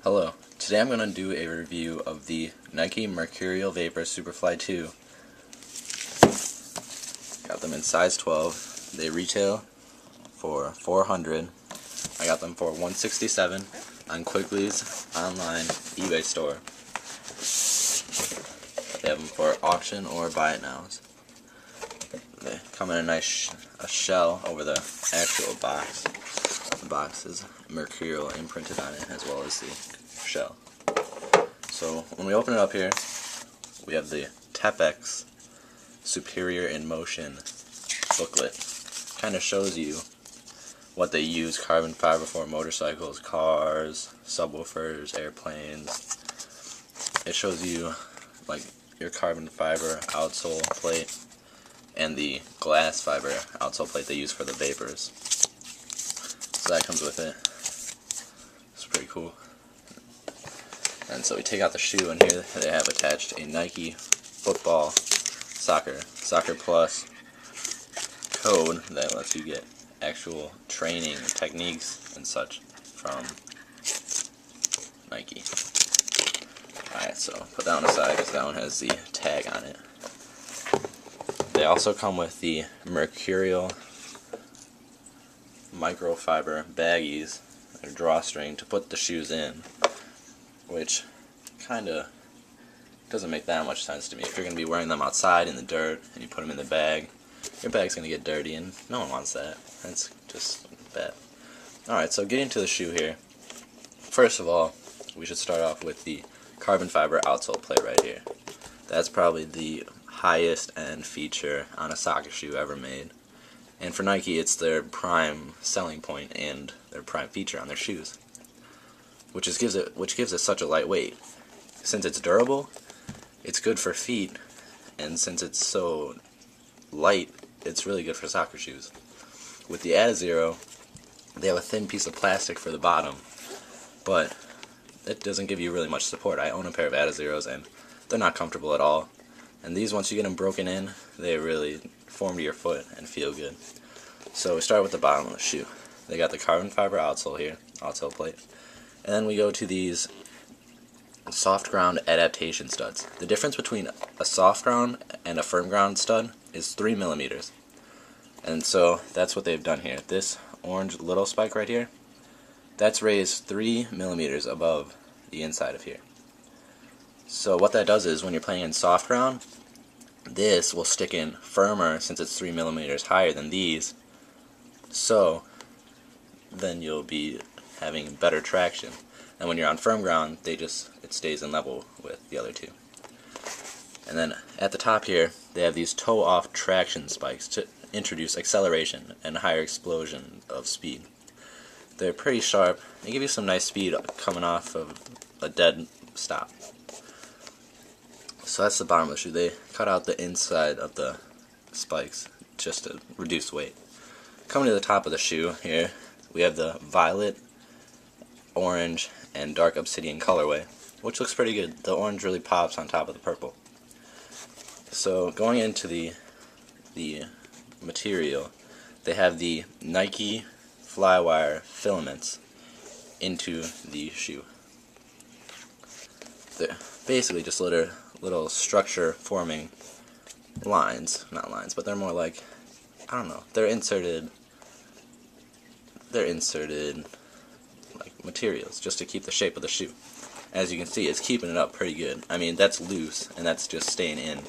Hello, today I'm going to do a review of the Nike Mercurial Vapor Superfly 2. Got them in size 12. They retail for $400. I got them for $167 on Quigley's online eBay store. They have them for auction or buy it nows. They come in a nice shell over the actual box. The box is mercurial imprinted on it, as well as the shell. So when we open it up here, we have the Tepex Superior in Motion booklet. Kind of shows you what they use carbon fiber for: motorcycles, cars, subwoofers, airplanes. It shows you like your carbon fiber outsole plate and the glass fiber outsole plate they use for the vapors. So that comes with it. It's pretty cool. And so we take out the shoe, and here they have attached a Nike football soccer plus code that lets you get actual training techniques and such from Nike. Alright, so put that one aside because that one has the tag on it. They also come with the mercurial microfiber baggies, or drawstring, to put the shoes in, which kinda doesn't make that much sense to me. If you're going to be wearing them outside in the dirt and you put them in the bag, your bag's going to get dirty, and no one wants that. That's just bad. Alright, so getting to the shoe here. First of all, we should start off with the carbon fiber outsole plate right here. That's probably the highest end feature on a soccer shoe ever made. And for Nike, it's their prime selling point and their prime feature on their shoes, which gives it such a lightweight. Since it's durable, it's good for feet, and since it's so light, it's really good for soccer shoes. With the Adizero, they have a thin piece of plastic for the bottom, but it doesn't give you really much support. I own a pair of Adizeros, and they're not comfortable at all. And these, once you get them broken in, they really form to your foot and feel good. So we start with the bottom of the shoe. They got the carbon fiber outsole here, outsole plate. And then we go to these soft ground adaptation studs. The difference between a soft ground and a firm ground stud is 3 millimeters. And so that's what they've done here. This orange little spike right here, that's raised 3 millimeters above the inside of here. So what that does is, when you're playing in soft ground, this will stick in firmer since it's 3 millimeters higher than these. So then you'll be having better traction. And when you're on firm ground, it stays in level with the other two. And then at the top here, they have these toe-off traction spikes to introduce acceleration and higher explosion of speed. They're pretty sharp. They give you some nice speed coming off of a dead stop. So that's the bottom of the shoe. They cut out the inside of the spikes just to reduce weight. Coming to the top of the shoe here, we have the violet, orange, and dark obsidian colorway, which looks pretty good. The orange really pops on top of the purple. So going into the material, they have the Nike flywire filaments into the shoe. They're basically just little structure forming lines, not lines, but they're more like, I don't know, they're inserted like materials just to keep the shape of the shoe. As you can see, it's keeping it up pretty good. I mean, that's loose and that's just staying in.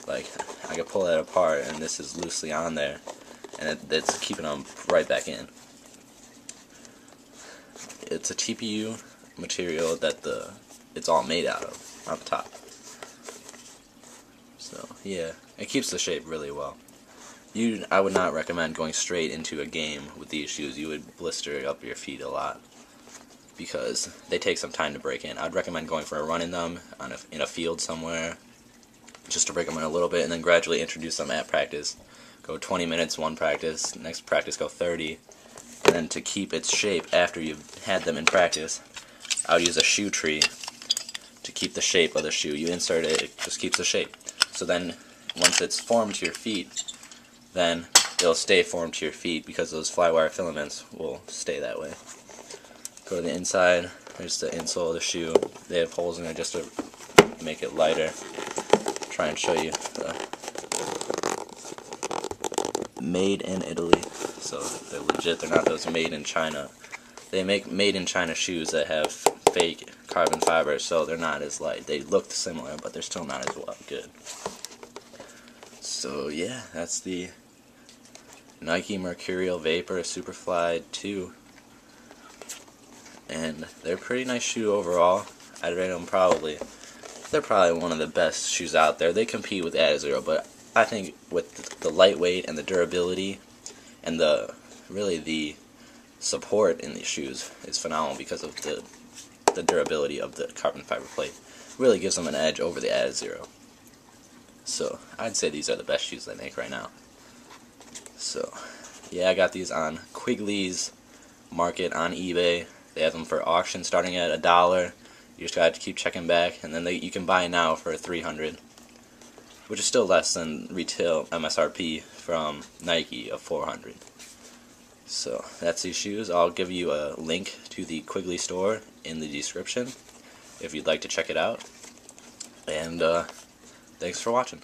Like, I can pull that apart and this is loosely on there, and it's keeping them right back in. It's a TPU material that it's all made out of on the top. So yeah, it keeps the shape really well. I would not recommend going straight into a game with these shoes. You would blister up your feet a lot because they take some time to break in. I'd recommend going for a run in them in a field somewhere, just to break them in a little bit, and then gradually introduce them at practice. Go 20 minutes one practice, next practice go 30, and then to keep its shape after you've had them in practice, I would use a shoe tree to keep the shape of the shoe. You insert it, it just keeps the shape. So then once it's formed to your feet, then it'll stay formed to your feet because those flywire filaments will stay that way. Go to the inside, Here's the insole of the shoe. They have holes in it just to make it lighter. Try and show you. Made in Italy, so they're legit. They're not those made in China. They make made in China shoes that have fake carbon fiber, so they're not as light. They look similar, but they're still not as good. So yeah, that's the Nike Mercurial Vapor Superfly 2. And they're a pretty nice shoe overall. I'd rate them they're probably one of the best shoes out there. They compete with Adizero, but I think with the lightweight and the durability and the support in these shoes is phenomenal because of the durability of the carbon fiber plate. Really gives them an edge over the Adizero. So I'd say these are the best shoes they make right now. So yeah, I got these on Quigley's Market on eBay. They have them for auction starting at $1. You just got to keep checking back, and then you can buy now for $300, which is still less than retail MSRP from Nike of $400. So that's these shoes. I'll give you a link to the Quigley store in the description if you'd like to check it out. And thanks for watching.